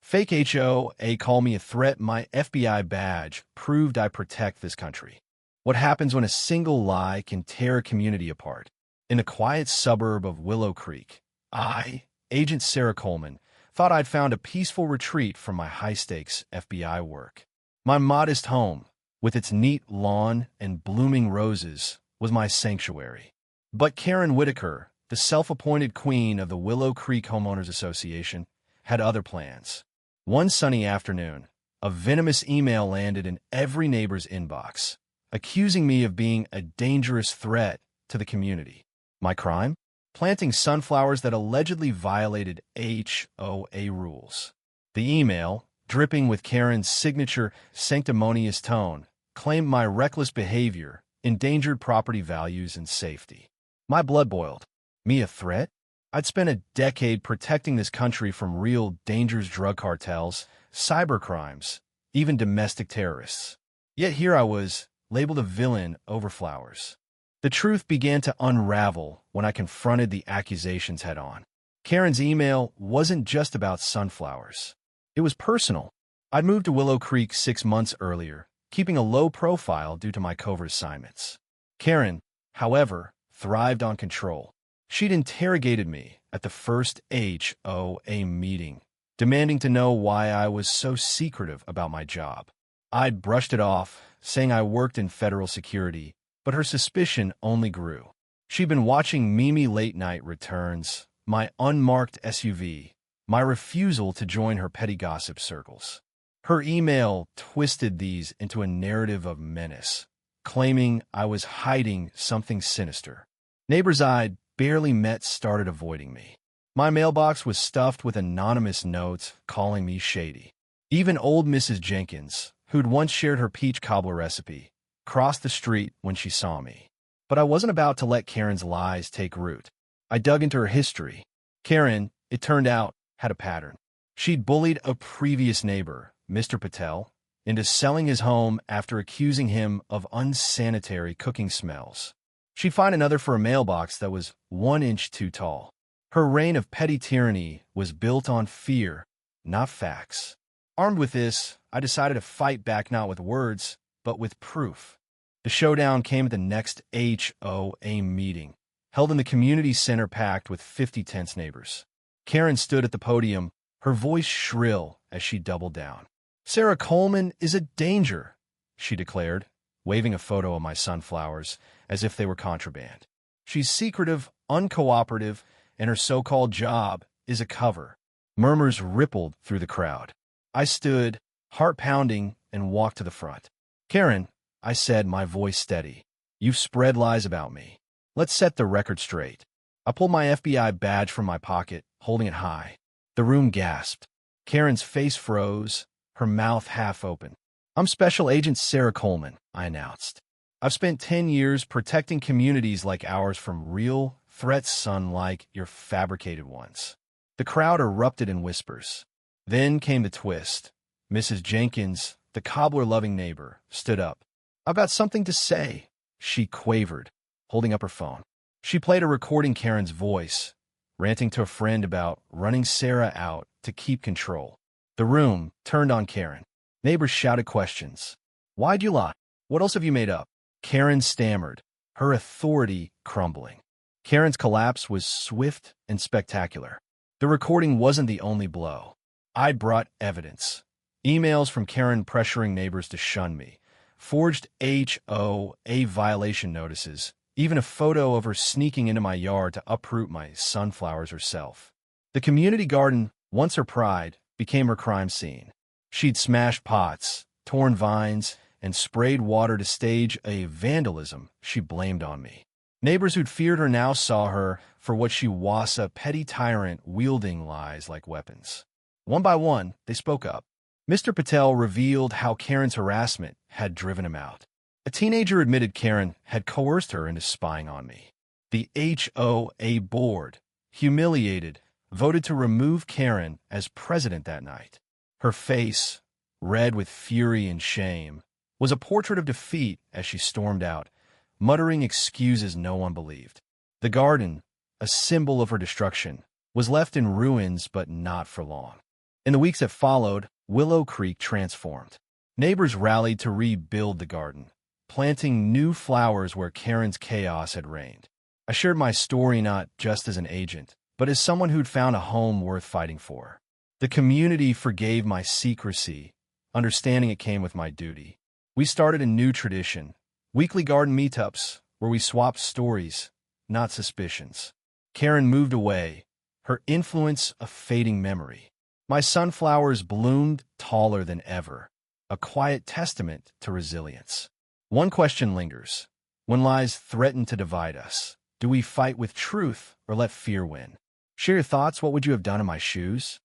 Fake HOA call me a threat. My FBI badge proved I protect this country. What happens when a single lie can tear a community apart? In the quiet suburb of Willow Creek, I, Agent Sarah Coleman, thought I'd found a peaceful retreat from my high-stakes FBI work. My modest home, with its neat lawn and blooming roses, was my sanctuary. But Karen Whitaker, the self-appointed queen of the Willow Creek Homeowners Association, had other plans. One sunny afternoon, a venomous email landed in every neighbor's inbox, accusing me of being a dangerous threat to the community. My crime? Planting sunflowers that allegedly violated HOA rules. The email, dripping with Karen's signature sanctimonious tone, claimed my reckless behavior endangered property values and safety. My blood boiled. Me a threat? I'd spent a decade protecting this country from real dangers: drug cartels, cybercrimes, even domestic terrorists. Yet here I was, labeled a villain over flowers. The truth began to unravel when I confronted the accusations head-on. Karen's email wasn't just about sunflowers. It was personal. I'd moved to Willow Creek 6 months earlier, keeping a low profile due to my covert assignments. Karen, however, thrived on control. She'd interrogated me at the first HOA meeting, demanding to know why I was so secretive about my job. I'd brushed it off, saying I worked in federal security, but her suspicion only grew. She'd been watching Mimi late-night returns, my unmarked SUV, my refusal to join her petty gossip circles. Her email twisted these into a narrative of menace, claiming I was hiding something sinister. Neighbors I'd barely met started avoiding me. My mailbox was stuffed with anonymous notes calling me shady. Even old Mrs. Jenkins, who'd once shared her peach cobbler recipe, crossed the street when she saw me. But I wasn't about to let Karen's lies take root. I dug into her history. Karen, it turned out, had a pattern. She'd bullied a previous neighbor, Mr. Patel, into selling his home after accusing him of unsanitary cooking smells. She'd find another for a mailbox that was 1 inch too tall. Her reign of petty tyranny was built on fear, not facts. Armed with this, I decided to fight back not with words, but with proof. The showdown came at the next HOA meeting, held in the community center packed with 50 tense neighbors. Karen stood at the podium, her voice shrill as she doubled down. "Sarah Coleman is a danger," she declared, waving a photo of my sunflowers as if they were contraband. "She's secretive, uncooperative, and her so-called job is a cover." Murmurs rippled through the crowd. I stood, heart pounding, and walked to the front. "Karen," I said, my voice steady, "you've spread lies about me. Let's set the record straight." I pulled my FBI badge from my pocket, holding it high. The room gasped. Karen's face froze, her mouth half open. "I'm Special Agent Sarah Coleman," I announced. "I've spent 10 years protecting communities like ours from real threats, unlike your fabricated ones." The crowd erupted in whispers. Then came the twist. Mrs. Jenkins, the cobbler-loving neighbor, stood up. "I've got something to say," she quavered, holding up her phone. She played a recording Karen's voice, ranting to a friend about running Sarah out to keep control. The room turned on Karen. Neighbors shouted questions. "Why'd you lie? What else have you made up?" Karen stammered, her authority crumbling. Karen's collapse was swift and spectacular. The recording wasn't the only blow. I brought evidence. Emails from Karen pressuring neighbors to shun me, forged HOA violation notices, even a photo of her sneaking into my yard to uproot my sunflowers herself. The community garden, once her pride, became her crime scene. She'd smashed pots, torn vines, and sprayed water to stage a vandalism she blamed on me. Neighbors who'd feared her now saw her for what she was, a petty tyrant wielding lies like weapons. One by one, they spoke up. Mr. Patel revealed how Karen's harassment had driven him out. A teenager admitted Karen had coerced her into spying on me. The HOA board, humiliated, voted to remove Karen as president that night. Her face, red with fury and shame, was a portrait of defeat as she stormed out, muttering excuses no one believed. The garden, a symbol of her destruction, was left in ruins, but not for long. In the weeks that followed, Willow Creek transformed. Neighbors rallied to rebuild the garden, planting new flowers where Karen's chaos had reigned. I shared my story not just as an agent, but as someone who'd found a home worth fighting for. The community forgave my secrecy, understanding it came with my duty. We started a new tradition, weekly garden meetups, where we swapped stories, not suspicions. Karen moved away, her influence a fading memory. My sunflowers bloomed taller than ever, a quiet testament to resilience. One question lingers. When lies threaten to divide us, do we fight with truth or let fear win? Share your thoughts. What would you have done in my shoes?